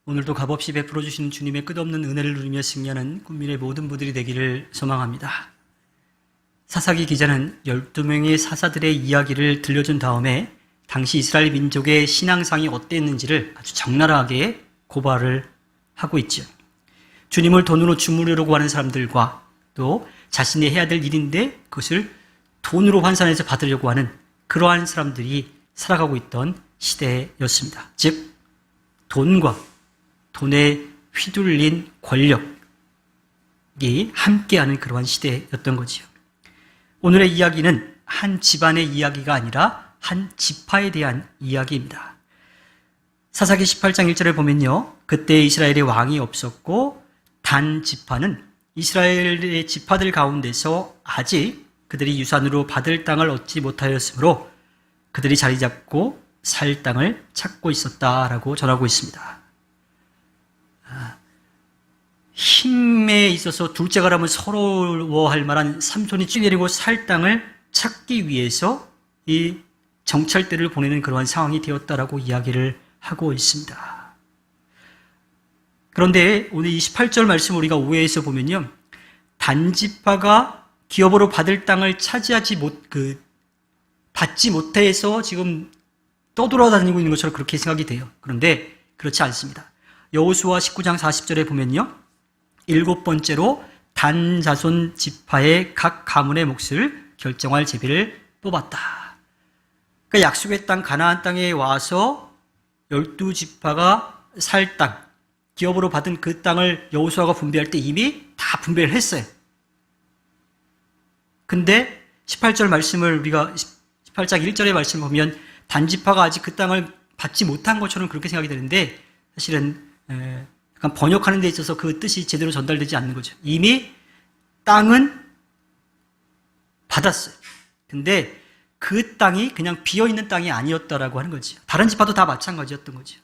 오늘도 값없이 베풀어 주시는 주님의 끝없는 은혜를 누리며 승리하는 국민의 모든 분들이 되기를 소망합니다. 사사기 기자는 12명의 사사들의 이야기를 들려준 다음에 당시 이스라엘 민족의 신앙상이 어땠는지를 아주 적나라하게 고발을 하고 있죠. 주님을 돈으로 주무르려고 하는 사람들과 또 자신이 해야 될 일인데 그것을 돈으로 환산해서 받으려고 하는 그러한 사람들이 살아가고 있던 시대였습니다. 즉 돈과 돈에 휘둘린 권력이 함께하는 그러한 시대였던 거지요. 오늘의 이야기는 한 집안의 이야기가 아니라 한 지파에 대한 이야기입니다. 사사기 18장 1절을 보면요. 그때 이스라엘에 왕이 없었고 단 지파는 이스라엘의 지파들 가운데서 아직 그들이 유산으로 받을 땅을 얻지 못하였으므로 그들이 자리 잡고 살 땅을 찾고 있었다라고 전하고 있습니다. 힘에 있어서 둘째가라면 서러워할 만한 삼손이 찌내리고 살 땅을 찾기 위해서 이 정찰대를 보내는 그러한 상황이 되었다라고 이야기를 하고 있습니다. 그런데 오늘 28절 말씀을 우리가 오해해서 보면요. 단지파가 기업으로 받을 땅을 받지 못해서 지금 떠돌아다니고 있는 것처럼 그렇게 생각이 돼요. 그런데 그렇지 않습니다. 여호수아 19장 40절에 보면요. 7번째로 단 자손 지파의 각 가문의 몫을 결정할 제비를 뽑았다. 그러니까 약속의 땅 가나안 땅에 와서 12지파가 살 땅, 기업으로 받은 그 땅을 여호수아가 분배할 때 이미 다 분배를 했어요. 근데 18절 말씀을 우리가 18장 1절의 말씀을 보면 단지파가 아직 그 땅을 받지 못한 것처럼 그렇게 생각이 되는데 사실은 약간 번역하는 데 있어서 그 뜻이 제대로 전달되지 않는 거죠. 이미 땅은 받았어요. 근데 그 땅이 그냥 비어있는 땅이 아니었다라고 하는 거죠. 다른 지파도 다 마찬가지였던 거죠.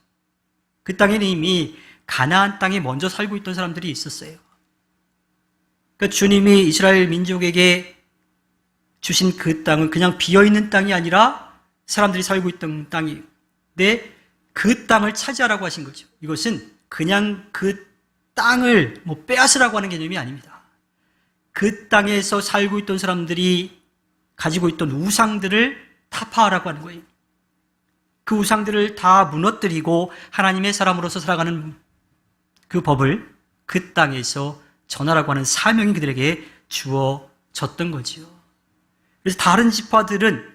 그 땅에는 이미 가나안 땅에 먼저 살고 있던 사람들이 있었어요. 그러니까 주님이 이스라엘 민족에게 주신 그 땅은 그냥 비어있는 땅이 아니라 사람들이 살고 있던 땅인데 그 땅을 차지하라고 하신 거죠. 이것은 그냥 그 땅을 빼앗으라고 하는 개념이 아닙니다. 그 땅에서 살고 있던 사람들이 가지고 있던 우상들을 타파하라고 하는 거예요. 그 우상들을 다 무너뜨리고 하나님의 사람으로서 살아가는 그 법을 그 땅에서 전하라고 하는 사명이 그들에게 주어졌던 거지요. 그래서 다른 지파들은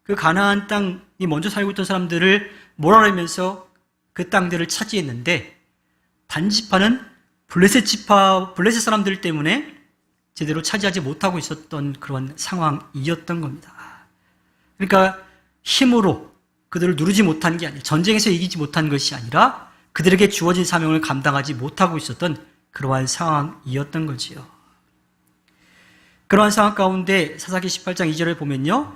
그 가나안 땅이 먼저 살고 있던 사람들을 몰아내면서 그 땅들을 차지했는데 단지파는 블레셋 사람들 때문에 제대로 차지하지 못하고 있었던 그런 상황이었던 겁니다. 그러니까 힘으로 그들을 누르지 못한 게 아니라 전쟁에서 이기지 못한 것이 아니라 그들에게 주어진 사명을 감당하지 못하고 있었던 그러한 상황이었던 거지요. 그러한 상황 가운데 사사기 18장 2절을 보면요.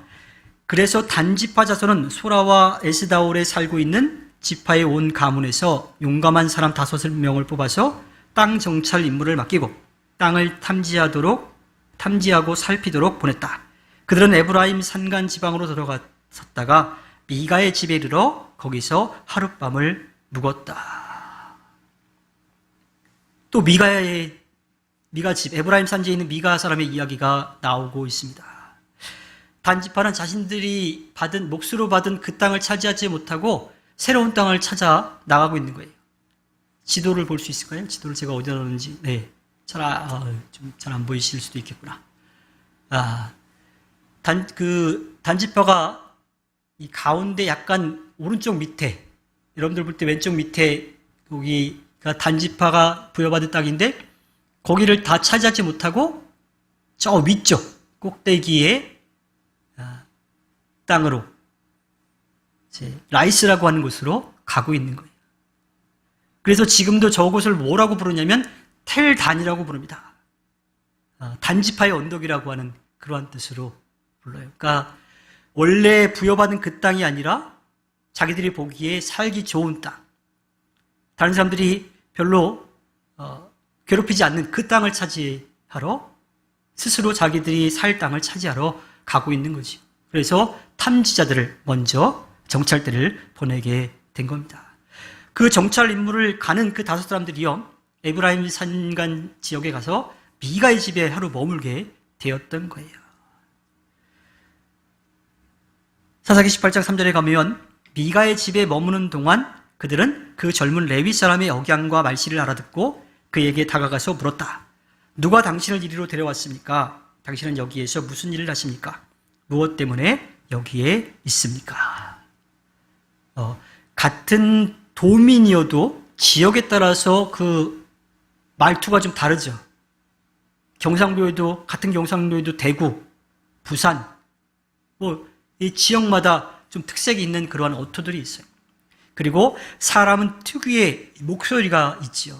그래서 단지파 자손은 소라와 에스다올에 살고 있는 지파의 온 가문에서 용감한 사람 5명을 뽑아서 땅 정찰 임무를 맡기고 땅을 탐지하고 살피도록 보냈다. 그들은 에브라임 산간 지방으로 들어갔다가 미가의 집에 이르러 거기서 하룻밤을 묵었다. 또 미가 집, 에브라임 산지에 있는 미가 사람의 이야기가 나오고 있습니다. 단지파는 자신들이 몫으로 받은 그 땅을 차지하지 못하고 새로운 땅을 찾아 나가고 있는 거예요. 지도를 볼 수 있을까요? 지도를 제가 어디다 놓는지. 네. 잘 안 보이실 수도 있겠구나. 단지파가 이 가운데 약간 오른쪽 밑에, 여러분들 볼 때 왼쪽 밑에 거기가 단지파가 부여받은 땅인데 거기를 다 차지하지 못하고 저 위쪽 꼭대기에 땅으로 라이스라고 하는 곳으로 가고 있는 거예요. 그래서 지금도 저곳을 뭐라고 부르냐면 텔단이라고 부릅니다. 단지파의 언덕이라고 하는 그러한 뜻으로 불러요. 그러니까 원래 부여받은 그 땅이 아니라 자기들이 보기에 살기 좋은 땅, 다른 사람들이 별로 괴롭히지 않는 그 땅을 차지하러 스스로 자기들이 살 땅을 차지하러 가고 있는 거죠. 그래서 탐지자들을 먼저 정찰대를 보내게 된 겁니다. 그 정찰 임무를 가는 그 5사람들이요, 에브라임 산간 지역에 가서 미가의 집에 하루 머물게 되었던 거예요. 사사기 18장 3절에 가면 미가의 집에 머무는 동안 그들은 그 젊은 레위 사람의 억양과 말씨를 알아듣고 그에게 다가가서 물었다. 누가 당신을 이리로 데려왔습니까? 당신은 여기에서 무슨 일을 하십니까? 무엇 때문에 여기에 있습니까? 같은 도민이어도 지역에 따라서 그 말투가 좀 다르죠. 같은 경상도에도 대구, 부산, 이 지역마다 좀 특색이 있는 그러한 어투들이 있어요. 그리고 사람은 특유의 목소리가 있지요.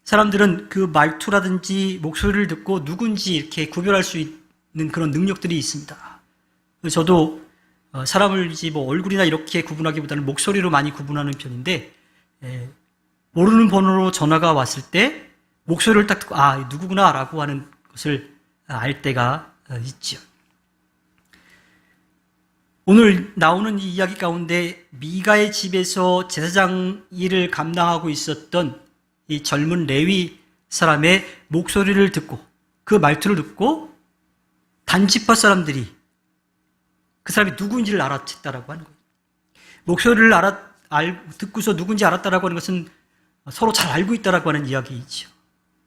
사람들은 그 말투라든지 목소리를 듣고 누군지 이렇게 구별할 수 있는 그런 능력들이 있습니다. 저도 사람을 얼굴이나 이렇게 구분하기보다는 목소리로 많이 구분하는 편인데, 모르는 번호로 전화가 왔을 때 목소리를 딱 듣고 누구구나 라고 하는 것을 알 때가 있죠. 오늘 나오는 이 이야기 가운데 미가의 집에서 제사장 일을 감당하고 있었던 이 젊은 레위 사람의 목소리를 듣고 그 말투를 듣고 단지파 사람들이 그 사람이 누구인지를 알아챘다라고 하는 거예요. 목소리를 듣고서 누군지 알았다라고 하는 것은 서로 잘 알고 있다라고 하는 이야기이죠.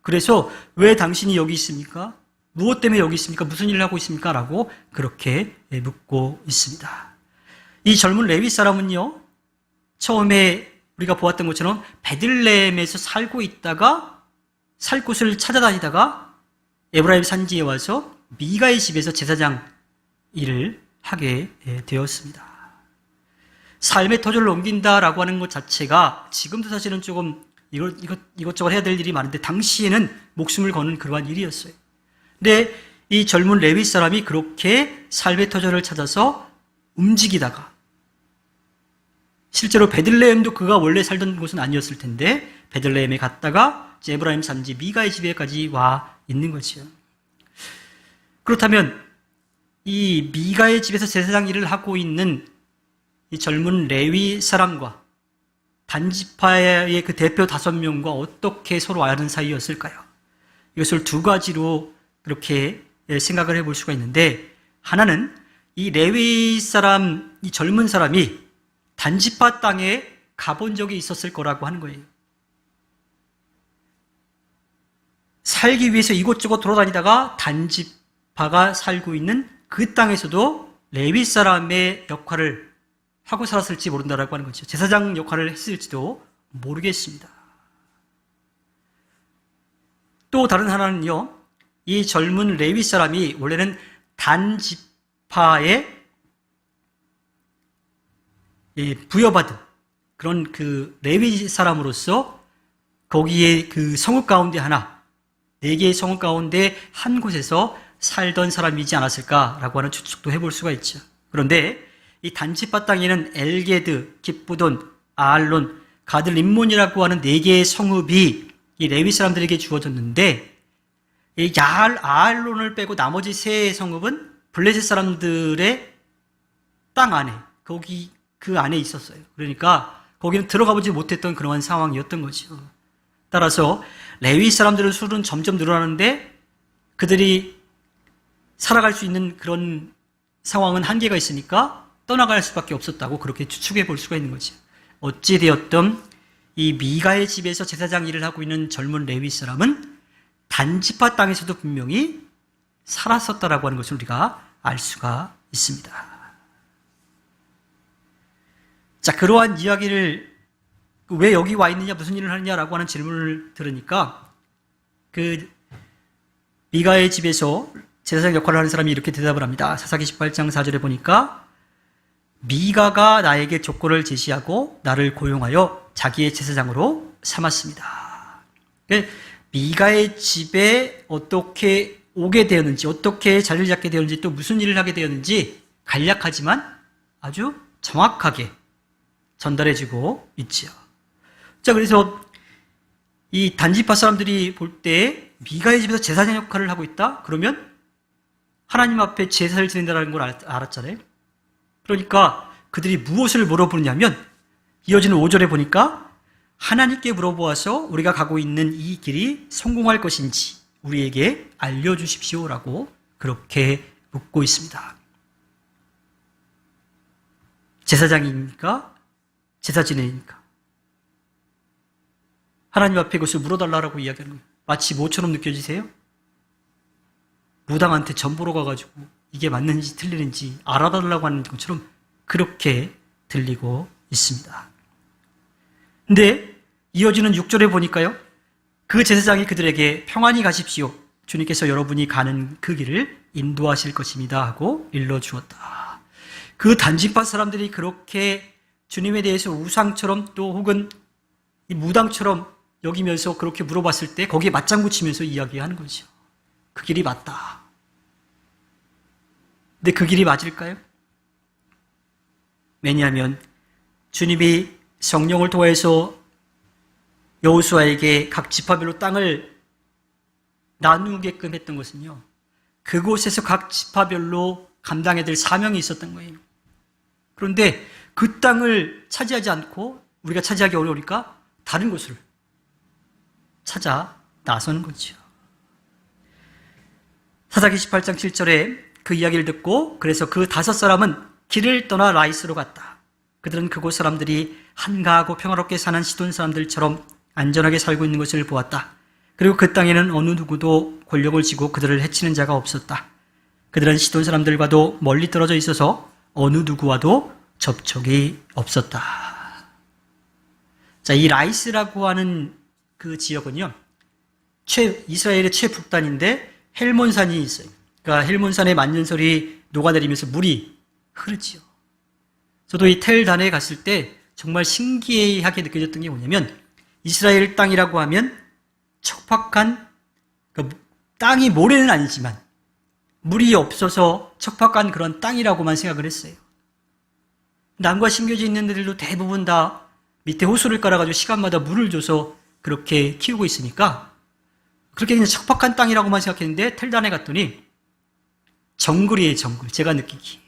그래서 왜 당신이 여기 있습니까? 무엇 때문에 여기 있습니까? 무슨 일을 하고 있습니까? 라고 그렇게 묻고 있습니다. 이 젊은 레위 사람은요, 처음에 우리가 보았던 것처럼 베들레헴에서 살고 있다가 살 곳을 찾아다니다가 에브라임 산지에 와서 미가의 집에서 제사장 일을 하게 되었습니다. 삶의 터전을 옮긴다라고 하는 것 자체가 지금도 사실은 조금 이것저것 해야 될 일이 많은데 당시에는 목숨을 거는 그러한 일이었어요. 근데 이 젊은 레위 사람이 그렇게 삶의 터전을 찾아서 움직이다가, 실제로 베들레헴도 그가 원래 살던 곳은 아니었을 텐데 베들레헴에 갔다가 에브라임 산지 미가의 집에까지 와 있는 거죠. 그렇다면 이 미가의 집에서 제사장 일을 하고 있는 이 젊은 레위 사람과 단지파의 그 대표 5명과 어떻게 서로 아는 사이였을까요? 이것을 두 가지로 그렇게 생각을 해볼 수가 있는데, 하나는 이 레위 사람, 이 젊은 사람이 단지파 땅에 가본 적이 있었을 거라고 하는 거예요. 살기 위해서 이곳저곳 돌아다니다가 단지파가 살고 있는 그 땅에서도 레위 사람의 역할을 하고 살았을지 모른다라고 하는 거죠. 제사장 역할을 했을지도 모르겠습니다. 또 다른 하나는요, 이 젊은 레위 사람이 원래는 단지파에 부여받은 그런 그 레위 사람으로서 거기에 그 성읍 가운데 하나, 4개의 성읍 가운데 한 곳에서 살던 사람이지 않았을까라고 하는 추측도 해볼 수가 있죠. 그런데 이 단지파 땅에는 엘게드, 깁부돈, 아알론, 가들 림몬이라고 하는 4개의 성읍이 이 레위 사람들에게 주어졌는데, 이 아알론을 빼고 나머지 3 성읍은 블레셋 사람들의 땅 안에, 거기 그 안에 있었어요. 그러니까 거기는 들어가 보지 못했던 그러한 상황이었던 거죠. 따라서 레위 사람들의 수는 점점 늘어나는데 그들이 살아갈 수 있는 그런 상황은 한계가 있으니까 떠나갈 수밖에 없었다고 그렇게 추측해 볼 수가 있는 거죠. 어찌되었든 이 미가의 집에서 제사장 일을 하고 있는 젊은 레위 사람은 단지파 땅에서도 분명히 살았었다라고 하는 것을 우리가 알 수가 있습니다. 자, 그러한 이야기를 왜 여기 와 있느냐, 무슨 일을 하느냐라고 하는 질문을 들으니까 그 미가의 집에서 제사장 역할을 하는 사람이 이렇게 대답을 합니다. 사사기 18장 4절에 보니까 미가가 나에게 조건을 제시하고 나를 고용하여 자기의 제사장으로 삼았습니다. 미가의 집에 어떻게 오게 되었는지, 어떻게 자리를 잡게 되었는지, 또 무슨 일을 하게 되었는지 간략하지만 아주 정확하게 전달해주고 있죠. 자, 그래서 이 단지파 사람들이 볼 때 미가의 집에서 제사장 역할을 하고 있다? 그러면 하나님 앞에 제사를 지낸다는 걸 알았잖아요. 그러니까 그들이 무엇을 물어보느냐면 이어지는 5절에 보니까 하나님께 물어보아서 우리가 가고 있는 이 길이 성공할 것인지 우리에게 알려주십시오라고 그렇게 묻고 있습니다. 제사장입니까? 제사지내입니까? 하나님 앞에 그것을 물어달라고 이야기하는 거예요. 마치 뭐처럼 느껴지세요? 무당한테 전보러 가가지고 이게 맞는지 틀리는지 알아달라고 하는 것처럼 그렇게 들리고 있습니다. 근데 이어지는 6절에 보니까요. 그 제사장이 그들에게 평안히 가십시오. 주님께서 여러분이 가는 그 길을 인도하실 것입니다 하고 일러주었다. 그 단지파 사람들이 그렇게 주님에 대해서 우상처럼 또 혹은 이 무당처럼 여기면서 그렇게 물어봤을 때 거기에 맞장구 치면서 이야기하는 거죠. 그 길이 맞다. 근데 그 길이 맞을까요? 왜냐하면 주님이 성령을 통해서 여호수아에게 각 지파별로 땅을 나누게끔 했던 것은요. 그곳에서 각 지파별로 감당해야 될 사명이 있었던 거예요. 그런데 그 땅을 차지하지 않고 우리가 차지하기 어려우니까 다른 곳을 찾아 나서는 거죠. 사사기 18장 7절에 그 이야기를 듣고 그래서 그 5사람은 길을 떠나 라이스로 갔다. 그들은 그곳 사람들이 한가하고 평화롭게 사는 시돈 사람들처럼 안전하게 살고 있는 것을 보았다. 그리고 그 땅에는 어느 누구도 권력을 쥐고 그들을 해치는 자가 없었다. 그들은 시돈 사람들과도 멀리 떨어져 있어서 어느 누구와도 접촉이 없었다. 자, 이 라이스라고 하는 그 지역은요, 이스라엘의 최북단인데 헬몬산이 있어요. 그러니까 헬몬산의 만년설이 녹아내리면서 물이 흐르지요. 저도 이 텔단에 갔을 때 정말 신기하게 느껴졌던 게 뭐냐면 이스라엘 땅이라고 하면 척박한, 그러니까 땅이 모래는 아니지만 물이 없어서 척박한 그런 땅이라고만 생각을 했어요. 남과 심겨져 있는 데들도 대부분 다 밑에 호수를 깔아가지고 시간마다 물을 줘서 그렇게 키우고 있으니까 그렇게 그냥 척박한 땅이라고만 생각했는데 텔단에 갔더니 정글이에요, 정글. 제가 느끼기.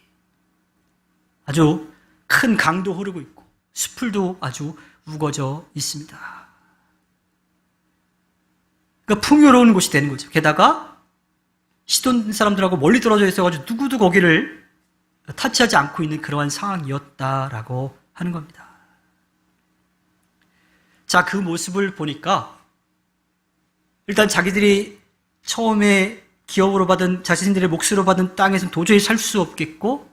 아주 큰 강도 흐르고 있고 숲풀도 아주 우거져 있습니다. 그러니까 풍요로운 곳이 되는 거죠. 게다가 시돈 사람들하고 멀리 떨어져 있어가지고 누구도 거기를 타치하지 않고 있는 그러한 상황이었다라고 하는 겁니다. 자, 그 모습을 보니까 일단 자기들이 처음에 기업으로 받은 자신들의 몫으로 받은 땅에서는 도저히 살 수 없겠고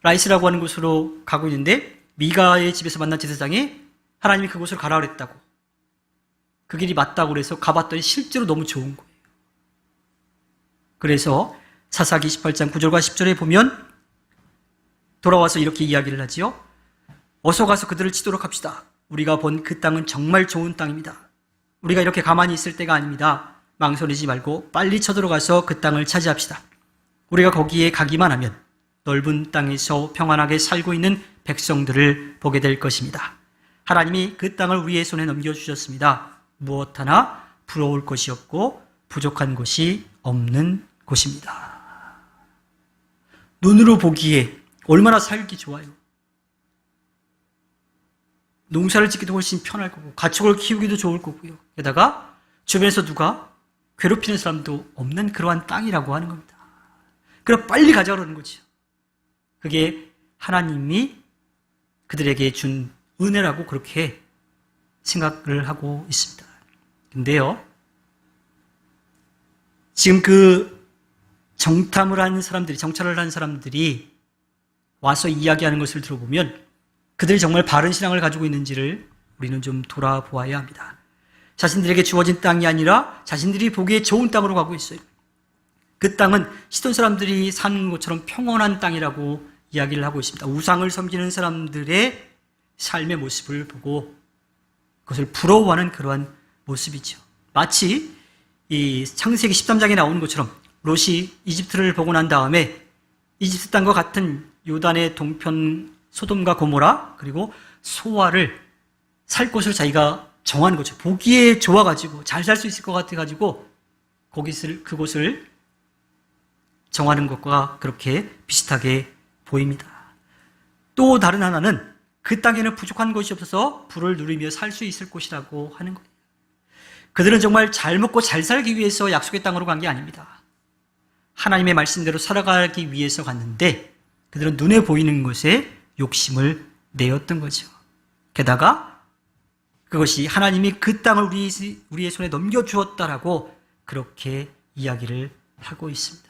라이스라고 하는 곳으로 가고 있는데 미가의 집에서 만난 제사장이 하나님이 그곳으로 가라 그랬다고 그 길이 맞다고 그래서 가봤더니 실제로 너무 좋은 거예요. 그래서 사사기 28장 9절과 10절에 보면 돌아와서 이렇게 이야기를 하지요. 어서 가서 그들을 치도록 합시다. 우리가 본 그 땅은 정말 좋은 땅입니다. 우리가 이렇게 가만히 있을 때가 아닙니다. 망설이지 말고 빨리 쳐들어가서 그 땅을 차지합시다. 우리가 거기에 가기만 하면 넓은 땅에서 평안하게 살고 있는 백성들을 보게 될 것입니다. 하나님이 그 땅을 우리의 손에 넘겨주셨습니다. 무엇 하나 부러울 것이 없고 부족한 것이 없는 곳입니다. 눈으로 보기에 얼마나 살기 좋아요. 농사를 짓기도 훨씬 편할 거고 가축을 키우기도 좋을 거고요. 게다가 주변에서 누가 괴롭히는 사람도 없는 그러한 땅이라고 하는 겁니다. 그럼 빨리 가자 그러는 거죠. 그게 하나님이 그들에게 준 은혜라고 그렇게 생각을 하고 있습니다. 근데요, 지금 그 정탐을 하는 사람들이, 정찰을 하는 사람들이 와서 이야기하는 것을 들어보면 그들이 정말 바른 신앙을 가지고 있는지를 우리는 좀 돌아보아야 합니다. 자신들에게 주어진 땅이 아니라 자신들이 보기에 좋은 땅으로 가고 있어요. 그 땅은 시돈 사람들이 사는 것처럼 평온한 땅이라고 이야기를 하고 있습니다. 우상을 섬기는 사람들의 삶의 모습을 보고 그것을 부러워하는 그러한 모습이죠. 마치 이 창세기 13장에 나오는 것처럼 롯이 이집트를 보고 난 다음에 이집트 땅과 같은 요단의 동편 소돔과 고모라 그리고 소아를 살 곳을 자기가 정하는 거죠. 보기에 좋아가지고 잘 살 수 있을 것 같아가지고 그곳을 정하는 것과 그렇게 비슷하게 보입니다. 또 다른 하나는 그 땅에는 부족한 것이 없어서 부를 누리며 살 수 있을 곳이라고 하는 거예요. 그들은 정말 잘 먹고 잘 살기 위해서 약속의 땅으로 간 게 아닙니다. 하나님의 말씀대로 살아가기 위해서 갔는데 그들은 눈에 보이는 것에 욕심을 내었던 거죠. 게다가 그것이 하나님이 그 땅을 우리의 손에 넘겨주었다라고 그렇게 이야기를 하고 있습니다.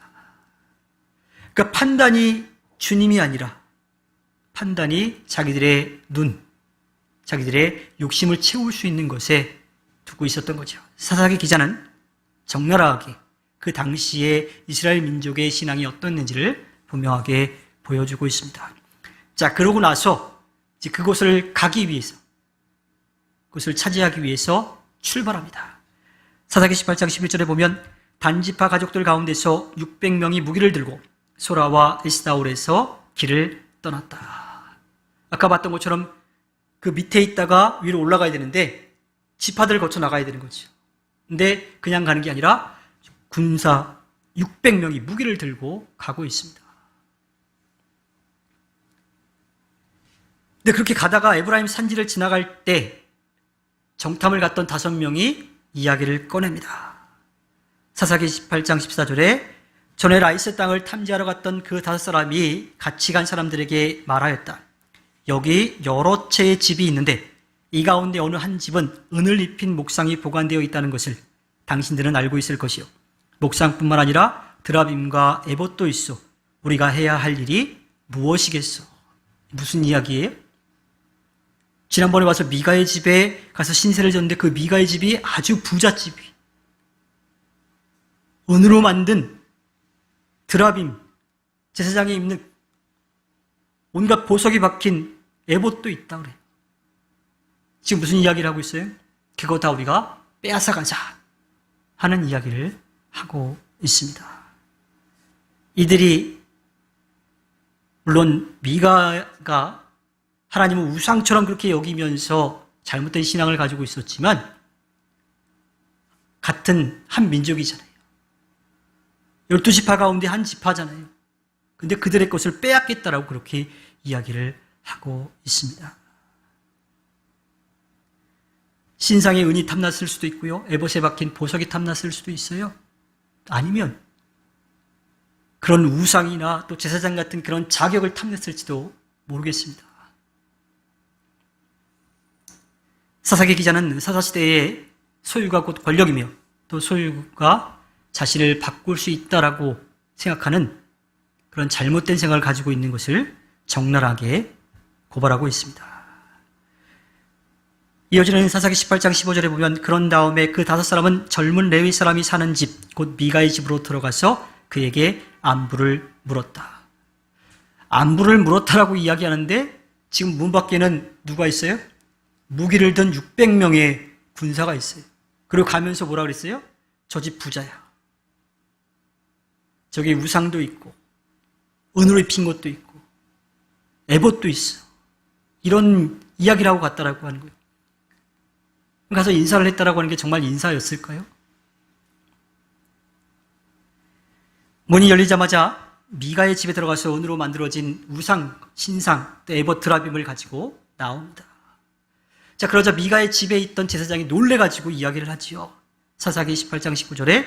그러니까 판단이 주님이 아니라 판단이 자기들의 눈, 자기들의 욕심을 채울 수 있는 것에 두고 있었던 거죠. 사사기 기자는 적나라하게 그 당시에 이스라엘 민족의 신앙이 어떻는지를 분명하게 보여주고 있습니다. 자, 그러고 나서 이제 그곳을 가기 위해서, 그것을 차지하기 위해서 출발합니다. 사사기 18장 11절에 보면 단지파 가족들 가운데서 600명이 무기를 들고 소라와 에스다올에서 길을 떠났다. 아까 봤던 것처럼 그 밑에 있다가 위로 올라가야 되는데 지파들을 거쳐 나가야 되는 거죠. 근데 그냥 가는 게 아니라 군사 600명이 무기를 들고 가고 있습니다. 근데 그렇게 가다가 에브라임 산지를 지나갈 때 정탐을 갔던 5명이 이야기를 꺼냅니다. 사사기 18장 14절에 전에 라이스 땅을 탐지하러 갔던 그 5사람이 같이 간 사람들에게 말하였다. 여기 여러 채의 집이 있는데 이 가운데 어느 한 집은 은을 입힌 목상이 보관되어 있다는 것을 당신들은 알고 있을 것이요. 목상뿐만 아니라 드라빔과 에봇도 있어. 우리가 해야 할 일이 무엇이겠소? 무슨 이야기예요? 지난번에 와서 미가의 집에 가서 신세를 졌는데 그 미가의 집이 아주 부잣집이 은으로 만든 드라빔, 제사장이 입는 온갖 보석이 박힌 에봇도 있다 그래. 지금 무슨 이야기를 하고 있어요? 그거 다 우리가 빼앗아 가자 하는 이야기를 하고 있습니다. 이들이 물론 미가가 하나님을 우상처럼 그렇게 여기면서 잘못된 신앙을 가지고 있었지만 같은 한 민족이잖아요. 12지파 가운데 한 지파잖아요. 근데 그들의 것을 빼앗겠다라고 그렇게 이야기를 하고 있습니다. 신상의 은이 탐났을 수도 있고요. 에봇에 박힌 보석이 탐났을 수도 있어요. 아니면 그런 우상이나 또 제사장 같은 그런 자격을 탐냈을지도 모르겠습니다. 사사기 기자는 사사시대의 소유가 곧 권력이며 또 소유가 자신을 바꿀 수 있다라고 생각하는 그런 잘못된 생각을 가지고 있는 것을 적나라하게 고발하고 있습니다. 이어지는 사사기 18장 15절에 보면 그런 다음에 그 5사람은 젊은 레위 사람이 사는 집, 곧 미가의 집으로 들어가서 그에게 안부를 물었다. 안부를 물었다라고 이야기하는데 지금 문 밖에는 누가 있어요? 무기를 든 600명의 군사가 있어요. 그리고 가면서 뭐라 그랬어요? 저 집 부자야. 저기 우상도 있고 은으로 입힌 것도 있고 에봇도 있어. 이런 이야기를 하고 갔다라고 하는 거예요. 가서 인사를 했다라고 하는 게 정말 인사였을까요? 문이 열리자마자 미가의 집에 들어가서 은으로 만들어진 우상, 신상, 또 에봇 드라빔을 가지고 나옵니다. 자, 그러자 미가의 집에 있던 제사장이 놀래가지고 이야기를 하지요. 사사기 18장 19절에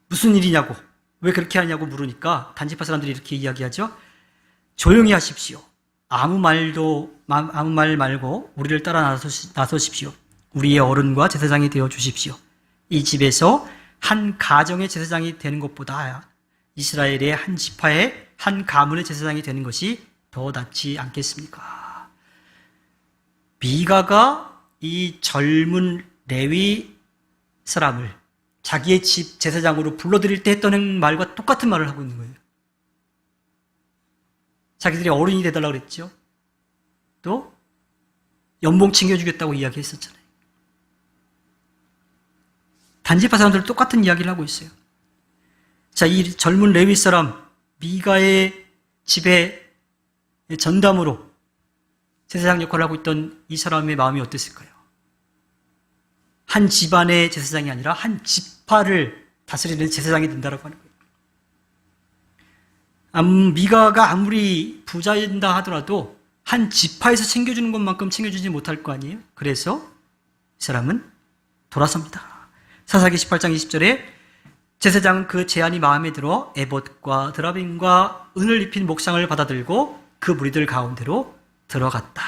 무슨 일이냐고, 왜 그렇게 하냐고 물으니까 단지파 사람들이 이렇게 이야기하죠. 조용히 하십시오. 아무 말 말고 우리를 따라 나서십시오. 우리의 어른과 제사장이 되어 주십시오. 이 집에서 한 가정의 제사장이 되는 것보다 이스라엘의 한 지파의 한 가문의 제사장이 되는 것이 더 낫지 않겠습니까? 미가가 이 젊은 레위 사람을 자기의 집 제사장으로 불러들일 때 했던 말과 똑같은 말을 하고 있는 거예요. 자기들이 어른이 되달라고 그랬죠. 또 연봉 챙겨주겠다고 이야기했었잖아요. 단지파 사람들은 똑같은 이야기를 하고 있어요. 자, 이 젊은 레위 사람 미가의 집에 전담으로 제사장 역할을 하고 있던 이 사람의 마음이 어땠을까요? 한 집안의 제사장이 아니라 한 지파를 다스리는 제사장이 된다고 하는 거예요. 미가가 아무리 부자인다 하더라도 한 지파에서 챙겨주는 것만큼 챙겨주지 못할 거 아니에요? 그래서 이 사람은 돌아섭니다. 사사기 18장 20절에 제사장은 그 제안이 마음에 들어 에봇과 드라빔과 은을 입힌 목상을 받아들고 그 무리들 가운데로 들어갔다.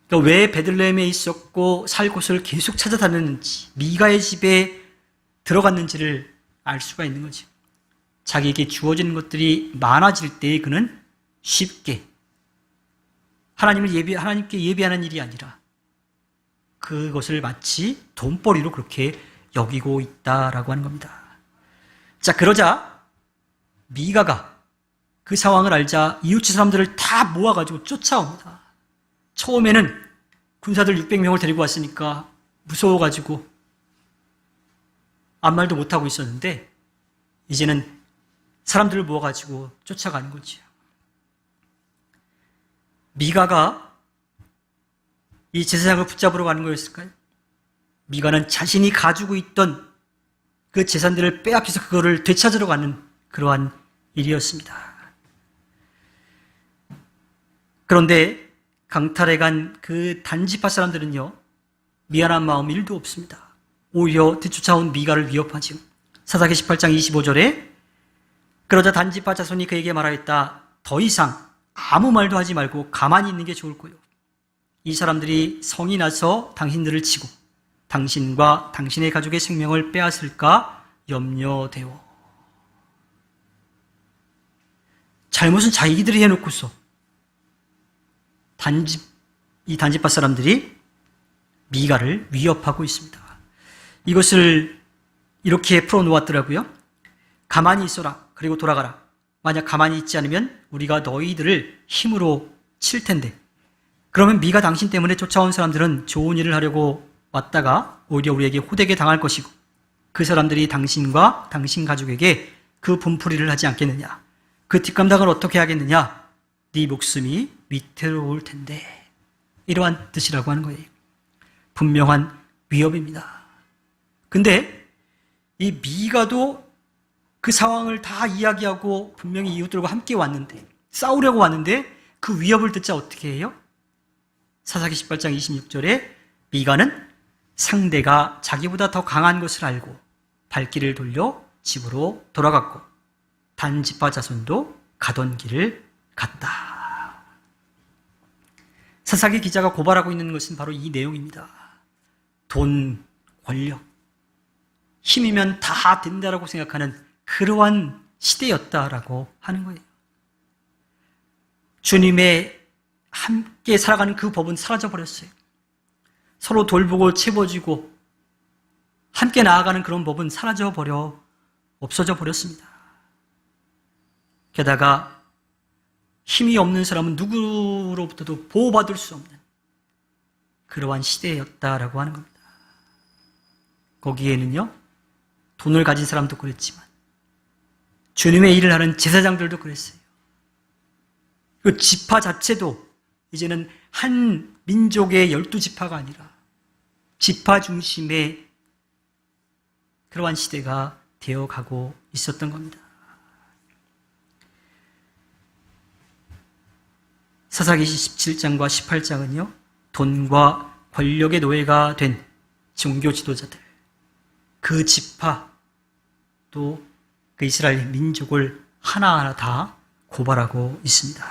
그러니까 왜 베들레헴에 있었고 살 곳을 계속 찾아다녔는지, 미가의 집에 들어갔는지를 알 수가 있는 거죠. 자기에게 주어지는 것들이 많아질 때에 그는 쉽게 하나님께 예비하는 일이 아니라 그것을 마치 돈벌이로 그렇게 여기고 있다라고 하는 겁니다. 자, 그러자 미가가 그 상황을 알자 이웃집 사람들을 다 모아가지고 쫓아옵니다. 처음에는 군사들 600명을 데리고 왔으니까 무서워가지고 아무 말도 못하고 있었는데 이제는 사람들을 모아가지고 쫓아가는 거죠. 미가가 이 제사장을 붙잡으러 가는 거였을까요? 미가는 자신이 가지고 있던 그 재산들을 빼앗겨서 그거를 되찾으러 가는 그러한 일이었습니다. 그런데 강탈해 간 그 단지파 사람들은요, 미안한 마음 1도 없습니다. 오히려 뒤쫓아온 미가를 위협하지요. 사사기 18장 25절에 그러자 단지파 자손이 그에게 말하였다. 더 이상 아무 말도 하지 말고 가만히 있는 게 좋을 거요. 이 사람들이 성이 나서 당신들을 치고 당신과 당신의 가족의 생명을 빼앗을까 염려되어. 잘못은 자기들이 해놓고서 이 단지파 사람들이 미가를 위협하고 있습니다. 이것을 이렇게 풀어놓았더라고요. 가만히 있어라. 그리고 돌아가라. 만약 가만히 있지 않으면 우리가 너희들을 힘으로 칠 텐데, 그러면 미가 당신 때문에 쫓아온 사람들은 좋은 일을 하려고 왔다가 오히려 우리에게 호되게 당할 것이고 그 사람들이 당신과 당신 가족에게 그 분풀이를 하지 않겠느냐. 그 뒷감당을 어떻게 하겠느냐. 네 목숨이 위태로울 텐데. 이러한 뜻이라고 하는 거예요. 분명한 위협입니다. 근데 이 미가도 그 상황을 다 이야기하고 분명히 이웃들과 함께 왔는데, 싸우려고 왔는데 그 위협을 듣자 어떻게 해요? 사사기 18장 26절에 미가는 상대가 자기보다 더 강한 것을 알고 발길을 돌려 집으로 돌아갔고 단지파 자손도 가던 길을 갔다. 사사기 기자가 고발하고 있는 것은 바로 이 내용입니다. 돈, 권력, 힘이면 다 된다라고 생각하는 그러한 시대였다라고 하는 거예요. 주님의 함께 살아가는 그 법은 사라져버렸어요. 서로 돌보고 채워주고 함께 나아가는 그런 법은 없어져 버렸습니다. 게다가 힘이 없는 사람은 누구로부터도 보호받을 수 없는 그러한 시대였다라고 하는 겁니다. 거기에는요, 돈을 가진 사람도 그랬지만 주님의 일을 하는 제사장들도 그랬어요. 그 지파 자체도 이제는 한 민족의 12지파가 아니라 지파 중심의 그러한 시대가 되어가고 있었던 겁니다. 사사기 17장과 18장은요, 돈과 권력의 노예가 된 종교 지도자들, 그 지파, 또 그 이스라엘 민족을 하나하나 다 고발하고 있습니다.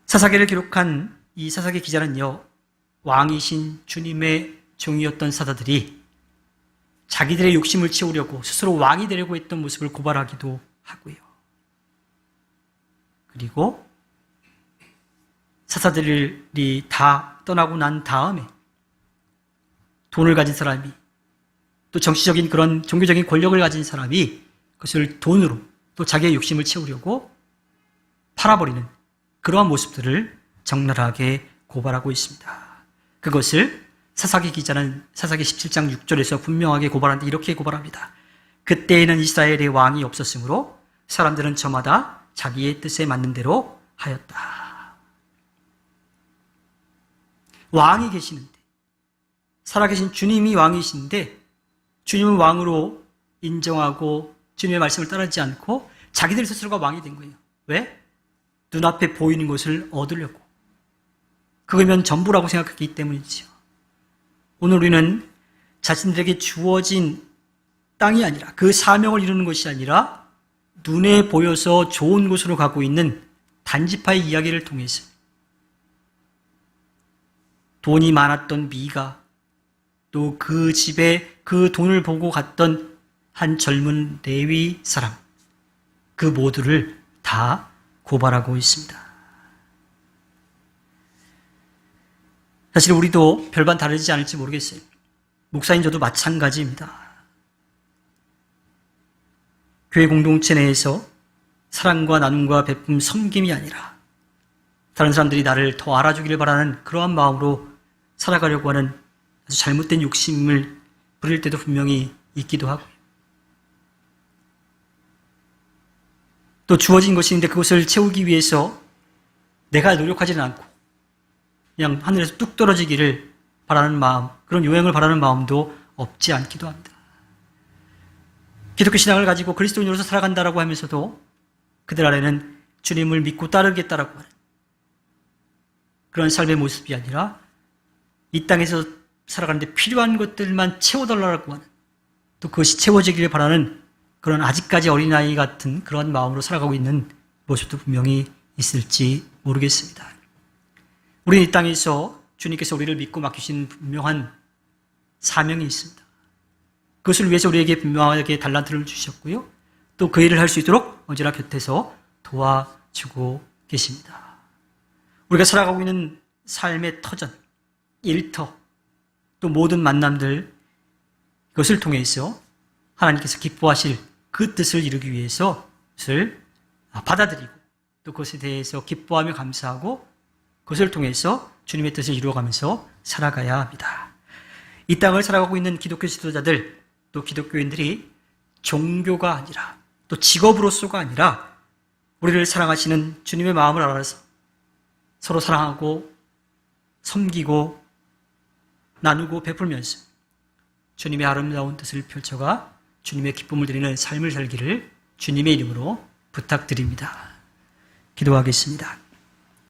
사사기를 기록한 이 사사기 기자는요, 왕이신 주님의 종이었던 사자들이 자기들의 욕심을 채우려고 스스로 왕이 되려고 했던 모습을 고발하기도 하고요. 그리고 사사들이 다 떠나고 난 다음에 돈을 가진 사람이, 또 정치적인 그런 종교적인 권력을 가진 사람이 그것을 돈으로 또 자기의 욕심을 채우려고 팔아버리는 그러한 모습들을 적나라하게 고발하고 있습니다. 그것을 사사기 기자는 사사기 17장 6절에서 분명하게 고발하는데 이렇게 고발합니다. 그때에는 이스라엘의 왕이 없었으므로 사람들은 저마다 자기의 뜻에 맞는 대로 하였다. 왕이 계시는데, 살아계신 주님이 왕이신데 주님은 왕으로 인정하고 주님의 말씀을 따르지 않고 자기들 스스로가 왕이 된 거예요. 왜? 눈앞에 보이는 것을 얻으려고. 그거면 전부라고 생각했기 때문이지요. 오늘 우리는 자신들에게 주어진 땅이 아니라 그 사명을 이루는 것이 아니라 눈에 보여서 좋은 곳으로 가고 있는 단지파의 이야기를 통해서 돈이 많았던 미가 또 그 집에 그 돈을 보고 갔던 한 젊은 레위 사람 그 모두를 다 고발하고 있습니다. 사실 우리도 별반 다르지 않을지 모르겠어요. 목사인 저도 마찬가지입니다. 교회 공동체 내에서 사랑과 나눔과 베품, 섬김이 아니라 다른 사람들이 나를 더 알아주기를 바라는 그러한 마음으로 살아가려고 하는 아주 잘못된 욕심을 부릴 때도 분명히 있기도 하고요. 또 주어진 것이 있는데 그것을 채우기 위해서 내가 노력하지는 않고 그냥 하늘에서 뚝 떨어지기를 바라는 마음, 그런 요행을 바라는 마음도 없지 않기도 합니다. 기독교 신앙을 가지고 그리스도인으로서 살아간다라고 하면서도 그들 안에는 주님을 믿고 따르겠다라고 하는 그런 삶의 모습이 아니라 이 땅에서 살아가는데 필요한 것들만 채워달라고 하는 또 그것이 채워지기를 바라는 그런 아직까지 어린아이 같은 그런 마음으로 살아가고 있는 모습도 분명히 있을지 모르겠습니다. 우리는 이 땅에서 주님께서 우리를 믿고 맡기신 분명한 사명이 있습니다. 그것을 위해서 우리에게 분명하게 달란트를 주셨고요. 또 그 일을 할 수 있도록 언제나 곁에서 도와주고 계십니다. 우리가 살아가고 있는 삶의 터전, 일터, 또 모든 만남들 그것을 통해서 하나님께서 기뻐하실 그 뜻을 이루기 위해서 그것을 받아들이고 또 그것에 대해서 기뻐하며 감사하고 그것을 통해서 주님의 뜻을 이루어가면서 살아가야 합니다. 이 땅을 살아가고 있는 기독교 지도자들 또 기독교인들이 종교가 아니라 또 직업으로서가 아니라 우리를 사랑하시는 주님의 마음을 알아서 서로 사랑하고 섬기고 나누고 베풀면서 주님의 아름다운 뜻을 펼쳐가 주님의 기쁨을 드리는 삶을 살기를 주님의 이름으로 부탁드립니다. 기도하겠습니다.